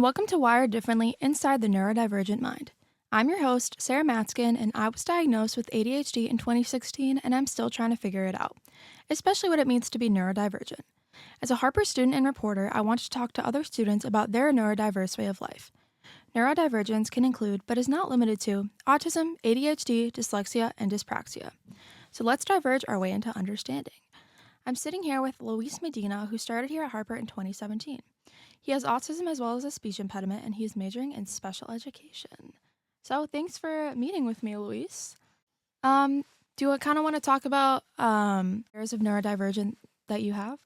and welcome to Wired Differently Inside the Neurodivergent Mind. I'm your host, Sarah Matzkin, and I was diagnosed with ADHD in 2016, and I'm still trying to figure it out, especially what it means to be neurodivergent. As a Harper student and reporter, I want to talk to other students about their neurodiverse way of life. Neurodivergence can include, but is not limited to, autism, ADHD, dyslexia, and dyspraxia. So let's diverge our way into understanding. I'm sitting here with Luis Medina, who started here at Harper in 2017. He has autism as well as a speech impediment, and he's majoring in special education. So thanks for meeting with me, Luis. Do you kind of want to talk about areas of neurodivergent that you have?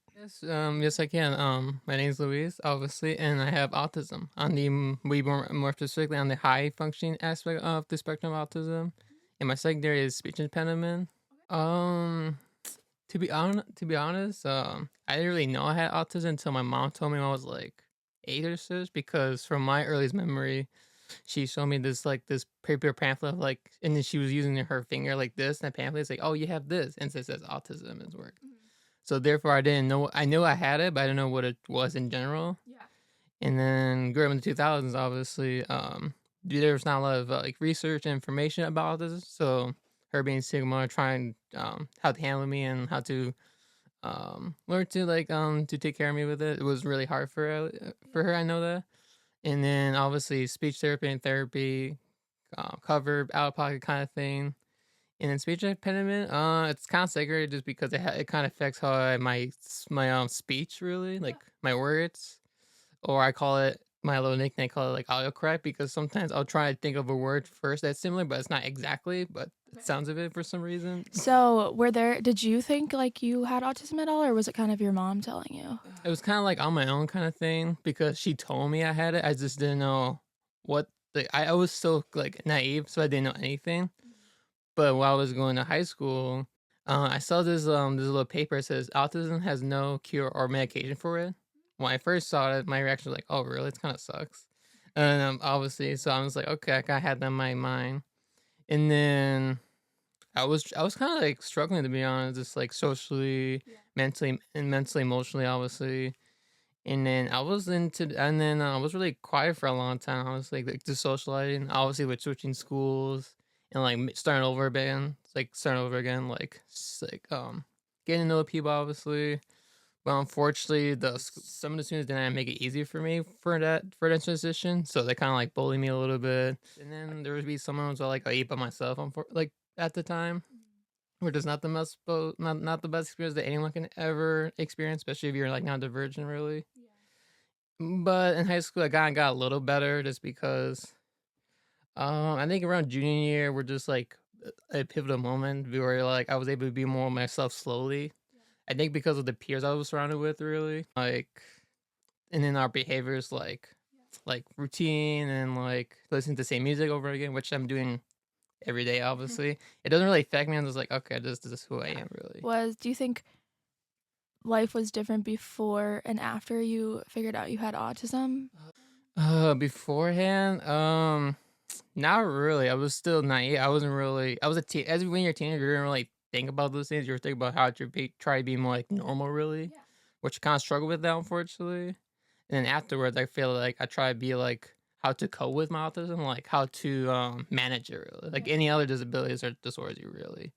Yes, I can. My name is Luis, obviously, and I have autism. On the more specifically on the high functioning aspect of the spectrum of autism, and my secondary is speech impediment. To be honest, I didn't really know I had autism until my mom told me when I was like 8 or so. Because from my earliest memory, she showed me this paper pamphlet of and then she was using her finger like this, and that pamphlet is like, "Oh, you have this," and it says autism is work. So therefore, I didn't know. I knew I had it, but I didn't know what it was in general. Yeah. And then growing up in the 2000s, obviously, there was not a lot of research and information about this. So her being Sigma, trying how to handle me and how to learn to take care of me with it. It was really hard for her. I know that. And then obviously speech therapy and therapy, cover out of pocket kind of thing. And then speech impediment, it's kind of segregated just because it kind of affects how my speech really, my words, or I call it my little nickname. I call it like autocorrect because sometimes I'll try to think of a word first that's similar, but it's not exactly, but it sounds of it for some reason. So did you think like you had autism at all, or was it kind of your mom telling you? It was kind of like on my own kind of thing because she told me I had it. I just didn't know what. I was still like naive, so I didn't know anything. But while I was going to high school, I saw this little paper. It says autism has no cure or medication for it. When I first saw it, my reaction was like, "Oh, really? It kind of sucks." And obviously, so I was like, "Okay, I kind of had that in my mind." And then I was kind of like struggling, to be honest, just like socially, mentally, emotionally, obviously. And then I was I was really quiet for a long time. I was just socializing, obviously with switching schools and starting over again. It's like starting over again, getting to know people, obviously. But unfortunately, some of the students didn't make it easy for me for that transition. So they kind of like bullied me a little bit. And then there would be some moments where I eat by myself, at the time, which is not the not the best experience that anyone can ever experience, especially if you're not divergent, really. But in high school, I got a little better just because I think around junior year, we're just a pivotal moment where I was able to be more myself slowly. I think because of the peers I was surrounded with, really, and then our behaviors like routine and listening to the same music over again, which I'm doing every day. Obviously, it doesn't really affect me. I'm just like, okay, this is who I am, really. Do you think life was different before and after you figured out you had autism? Beforehand, not really. I was still naive. I wasn't really. I was a teen. As when you're a teenager, you didn't really think about those things. You were thinking about how to try to be more normal, really, which I kind of struggle with that, unfortunately. And then afterwards, I feel like I try to be how to cope with my autism, how to manage it, really, like any other disabilities or disorders, you really.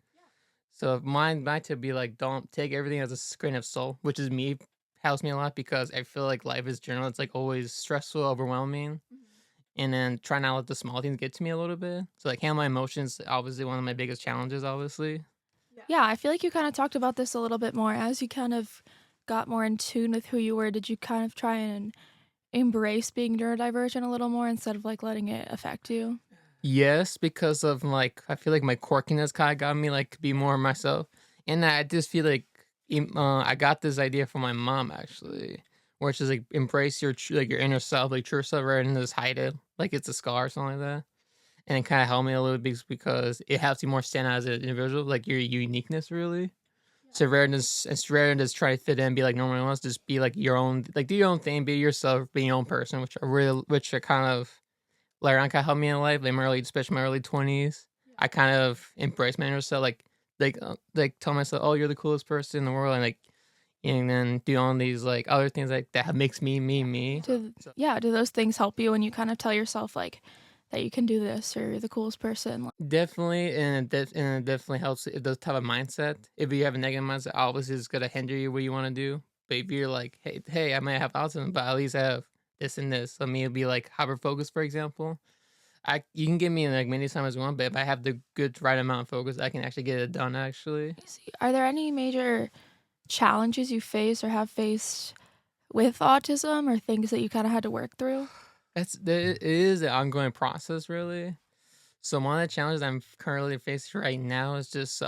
So my tip be don't take everything as a grain of salt, which is me helps me a lot because I feel like life is general. It's always stressful, overwhelming, and then try not to let the small things get to me a little bit. So handle my emotions, obviously one of my biggest challenges, obviously. Yeah, I feel like you kind of talked about this a little bit more as you kind of got more in tune with who you were. Did you kind of try and embrace being neurodivergent a little more instead of letting it affect you? Yes, because of I feel like my quirkiness kind of got me be more myself, and I just feel I got this idea from my mom actually, where she's embrace your inner self, true self, rather than just hide it like it's a scar or something like that. And it kind of helped me a little bit because it helps you more stand out as an individual, your uniqueness really. So rather than just try to fit in, be like no one else, just be your own, do your own thing, be yourself, be your own person, which are kind of later on kind of helped me in life, especially my early 20s. I kind of embraced my inner self, tell myself, oh, you're the coolest person in the world, and and then do all these like other things like that makes me. Do those things help you when you kind of tell yourself like that you can do this or you're the coolest person? Definitely, and it definitely helps if those type of mindset. If you have a negative mindset, obviously it's gonna hinder you what you want to do. But if you're like, hey, I might have autism, but at least I have this and this. Let me be like hyper focused, for example. You can give me like many times as one, but if I have the good right amount of focus, I can actually get it done. Actually, I see. Are there any major challenges you face or have faced with autism or things that you kind of had to work through? it is an ongoing process, really. So one of the challenges I'm currently facing right now is just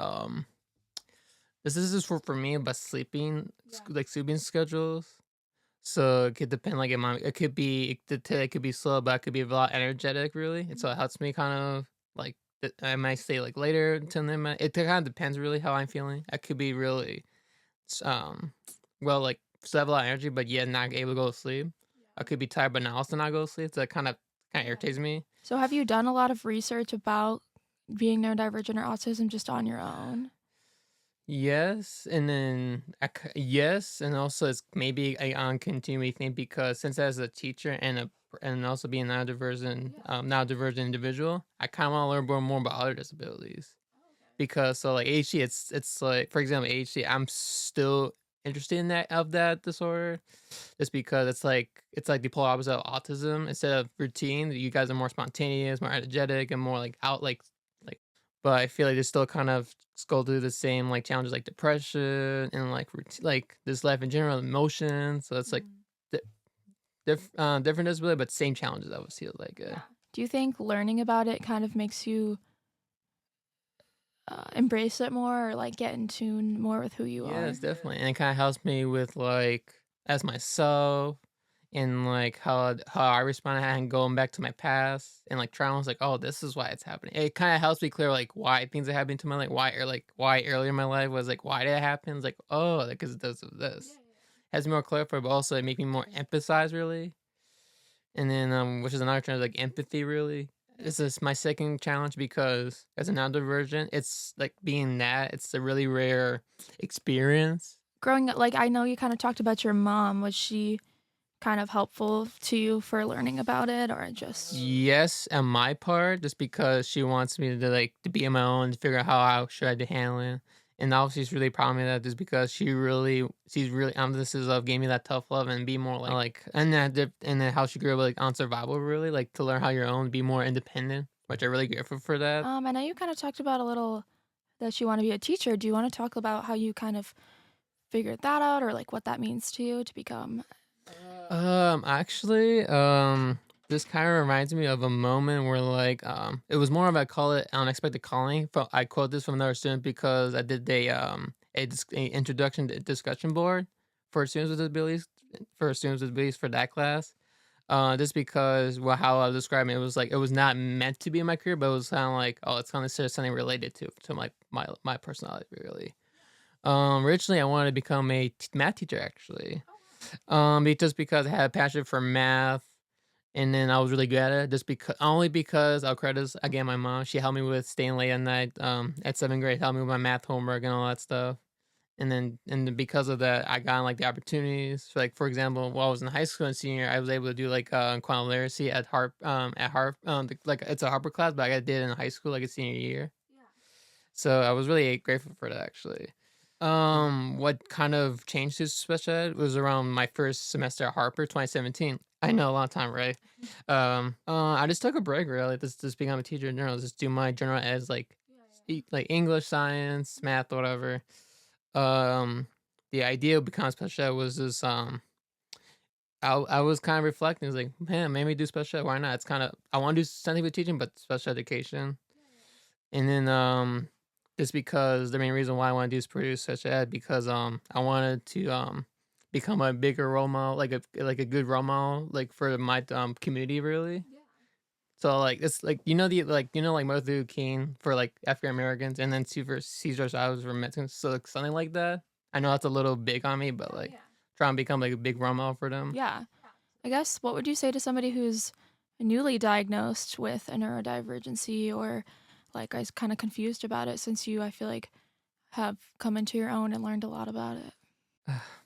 this is just for me, but sleeping like sleeping schedules. So it could depend, like it could be it could be slow, but it could be a lot energetic, really. And so it helps me kind of like I might stay like later until then. It kind of depends really how I'm feeling. I could be really um well like still have a lot of energy, but yet not able to go to sleep. I could be tired, but not also not go to sleep. So it kind of irritates me. So have you done a lot of research about being neurodivergent or autism just on your own? Yes, and then yes, and also it's maybe a on continuing thing because since as a teacher and also being now divergent individual, I kind of want to learn more about other disabilities because so like ADHD, it's like for example ADHD, I'm still interested in that disorder, just because it's like the polar opposite of autism. Instead of routine, you guys are more spontaneous, more energetic, and more like out like but I feel like they still kind of go through the same like challenges like depression and like like this life in general, emotions. So it's like di- different disability, but same challenges. I would feel like Do you think learning about it kind of makes you embrace it more or like get in tune more with who you are? yes, definitely, and it kind of helps me with like as myself and like how I respond and going back to my past and like traumas. Like, oh, this is why it's happening. It kind of helps me clear like why things are happening to my like why earlier in my life was like why did it happen? It's like oh, because it does this. Has me more clarified, but also it make me more emphasize really. And then which is another challenge like empathy really. This is my second challenge because as a non-divergent, it's like being that it's a really rare experience. Growing up, like I know you kind of talked about your mom. Was she kind of helpful to you for learning about it or just Yes, on my part, just because she wants me to like to be on my own, to figure out how I should I handle it. And obviously she's really proud of me that just because she's really emphasis of gave me that tough love and be more like and then how she grew up like on survival really, like to learn how your own, be more independent, which I'm really grateful for that. I know you kind of talked about a little that you want to be a teacher. Do you want to talk about how you kind of figured that out or like what that means to you to become Actually, this kind of reminds me of a moment where, like, it was more of I call it unexpected calling. I quote this from another student because I did a introduction to discussion board for students with disabilities for that class. Just because how I was describing it was like it was not meant to be in my career, but it was kind of like oh, it's kind of something related to my personality really. Originally I wanted to become a math teacher actually. Just because I had a passion for math, and then I was really good at it. Just because, only because I'll credit this again my mom. She helped me with staying late at night. At seventh grade, helped me with my math homework and all that stuff. And then because of that, I got like the opportunities. So, like for example, while I was in high school and senior, I was able to do like quantum literacy like it's a Harper class, but I did it in high school like a senior year. So I was really grateful for that actually. What kind of changed his special ed was around my first semester at Harper, 2017. I know a long time, right? I just took a break really, just become a teacher in general, just do my general eds like like English, science, math, whatever. Um, the idea of becoming special ed was just I was kind of reflecting, it's like, man, maybe do special ed, why not? It's kind of I want to do something with teaching, but special education. And then just because the main reason why I want to do is produce such ed because I wanted to become a bigger role model, like a good role model like for my community really. So like it's like like Martin Luther King for like African Americans and then Caesar Chavez for Mexicans, so like, something like that. I know that's a little big on me, but like try and become like a big role model for them. yeah. I guess what would you say to somebody who's newly diagnosed with a neurodivergency or like I was kind of confused about it since you I feel like have come into your own and learned a lot about it?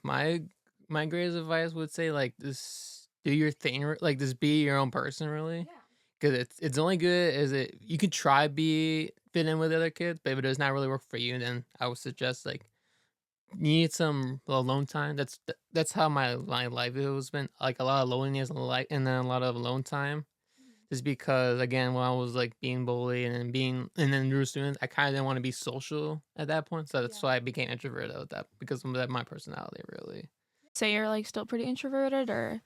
my my greatest advice would say like just do your thing, like just be your own person, really. Because it's only good as it you can try be fit in with other kids, but if it does not really work for you, then I would suggest like you need some alone time. That's how my life has been like a lot of loneliness and like and then a lot of alone time. Just because again, when I was like being bullied and then being and then new students, I kind of didn't want to be social at that point, so that's why I became introverted at that because of that my personality really. Say you're like still pretty introverted or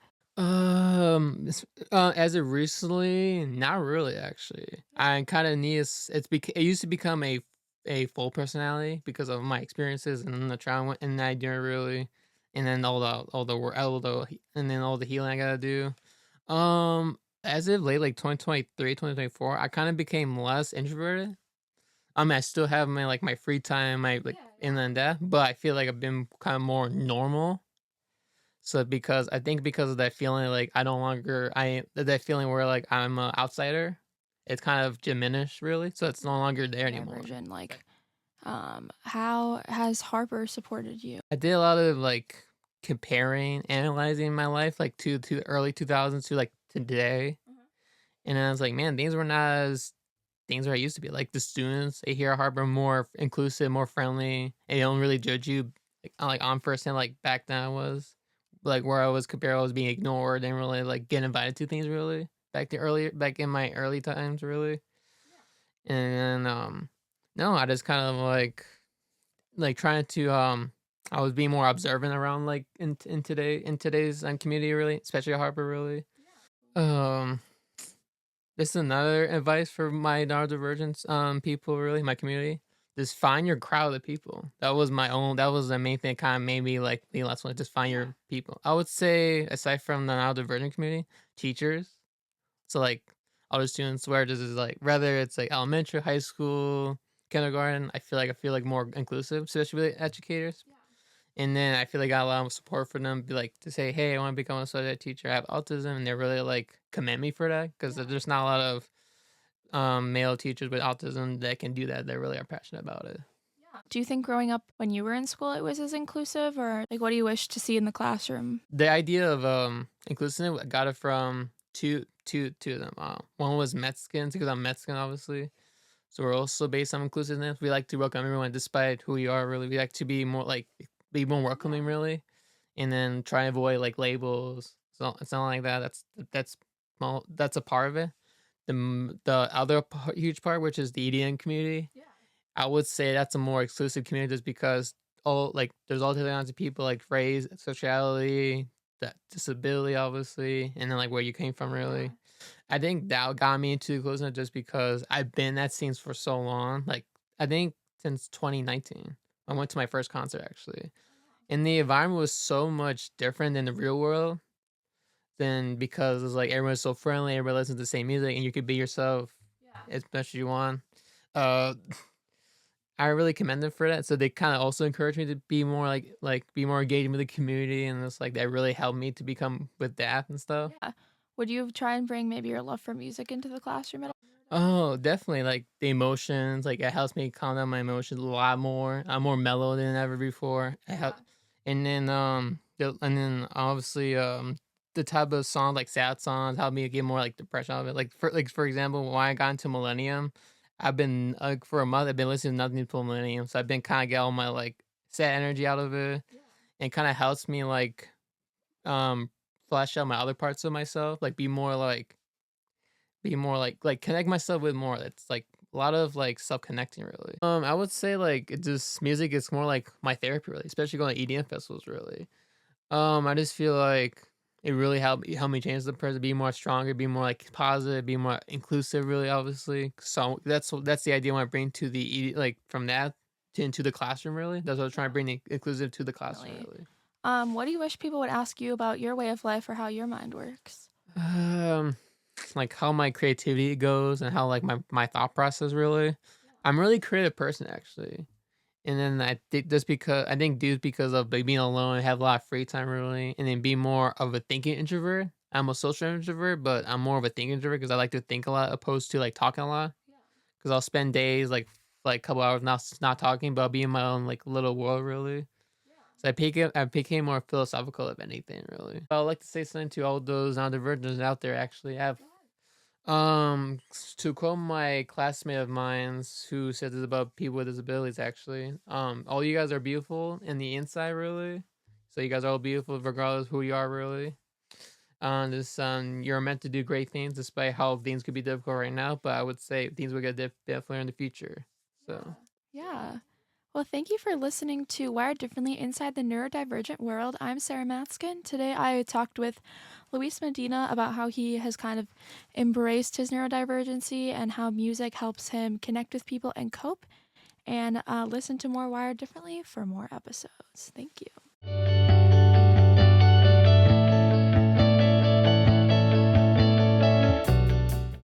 As of recently, not really actually. I kind of need it used to become a full personality because of my experiences and the trauma and I didn't really, and then and then all the healing I gotta do. As of late, like 2023, 2024, I kind of became less introverted. I mean, I still have my like my free time, my like and then that, but I feel like I've been kind of more normal so because I think because of that feeling, like I no longer I that feeling where like I'm an outsider, it's kind of diminished really. So it's no longer there anymore. divergent? Like, how has Harper supported you? I did a lot of like comparing, analyzing my life like to the early 2000s to like today, and I was like, man, things were not as things where I used to be. Like the students, they here at Harper more inclusive, more friendly. They don't really judge you like on first hand like back then I was. Like where I was compared, I was being ignored and really like get invited to things really back in my early times really. And no, I just kind of like trying to I was being more observant around like in today's community really, especially at Harper really. Um This is another advice for my neurodivergence people really, my community. Just find your crowd of people. That was the main thing that kind of made me like the last one. Just find your people. I would say aside from the neurodivergent community, teachers. So like all the students where this is like whether it's like elementary, high school, kindergarten, I feel like more inclusive, especially with educators. And then I feel like I got a lot of support for them, be like to say, "Hey, I want to become a subject teacher. I have autism," and they really like commend me for that because there's not a lot of male teachers with autism that can do that. They really are passionate about it. Do you think growing up when you were in school it was as inclusive, or like what do you wish to see in the classroom? The idea of inclusive, I got it from two of them. One was Metzkin because I'm Metzkin, obviously. So we're also based on inclusiveness. We like to welcome everyone despite who you are. Really, we like to be more like be more welcoming, really, and then try and avoid like labels. So it's not like that. That's that's a part of it. The other huge part, which is the EDM community, I would say that's a more exclusive community just because all like there's all different kinds of people like race, sexuality, that disability, obviously, and then like where you came from, really. I think that got me into closing it just because I've been at scenes for so long. Like I think since 2019, I went to my first concert actually, and the environment was so much different than the real world. Than because it's like everyone's so friendly, everybody listens to the same music, and you could be yourself as much as you want. Uh, I really commend them for that. So they kind of also encouraged me to be more be more engaged with the community, and it's like that really helped me to become with that and stuff. Yeah. Would you try and bring maybe your love for music into the classroom at all? Oh, definitely. Like the emotions, like it helps me calm down my emotions a lot more. I'm more mellow than ever before. And then obviously the type of song like sad songs help me get more like depression out of it. Like for example, when I got into Millennium, I've been like for a month I've been listening to nothing but Millennium, so I've been kind of get all my like sad energy out of it, and kind of helps me like um flesh out my other parts of myself, like be more like connect myself with more. It's like a lot of like self connecting really. I would say like it just music is more like my therapy really, especially going to EDM festivals really. I just feel like it really helped me change the person, be more stronger, be more like positive, be more inclusive really obviously. So that's the idea I want to bring to the like from that into the classroom really. That's what I'm trying to bring the inclusive to the classroom really. What do you wish people would ask you about your way of life or how your mind works? Um like how my creativity goes and how like my thought process really. I'm a really creative person actually. And then I think just because I think dudes because of like, being alone, have a lot of free time really, and then be more of a thinking introvert. I'm a social introvert, but I'm more of a thinking introvert because I like to think a lot opposed to like talking a lot. Because I'll spend days like a couple hours not talking, but I'll be in my own like little world really. So I became more philosophical of anything, really. I would like to say something to all those non-divergents out there. Actually, I have to quote my classmate of mine who said this about people with disabilities. Actually, all you guys are beautiful in the inside, really. So you guys are all beautiful, regardless of who you are, really. This you're meant to do great things, despite how things could be difficult right now. But I would say things will get definitely in the future. So. Yeah. Well, thank you for listening to Wired Differently Inside the Neurodivergent World. I'm Sarah Matzkin. Today I talked with Luis Medina about how he has kind of embraced his neurodivergency and how music helps him connect with people and cope. And listen to more Wired Differently for more episodes. Thank you.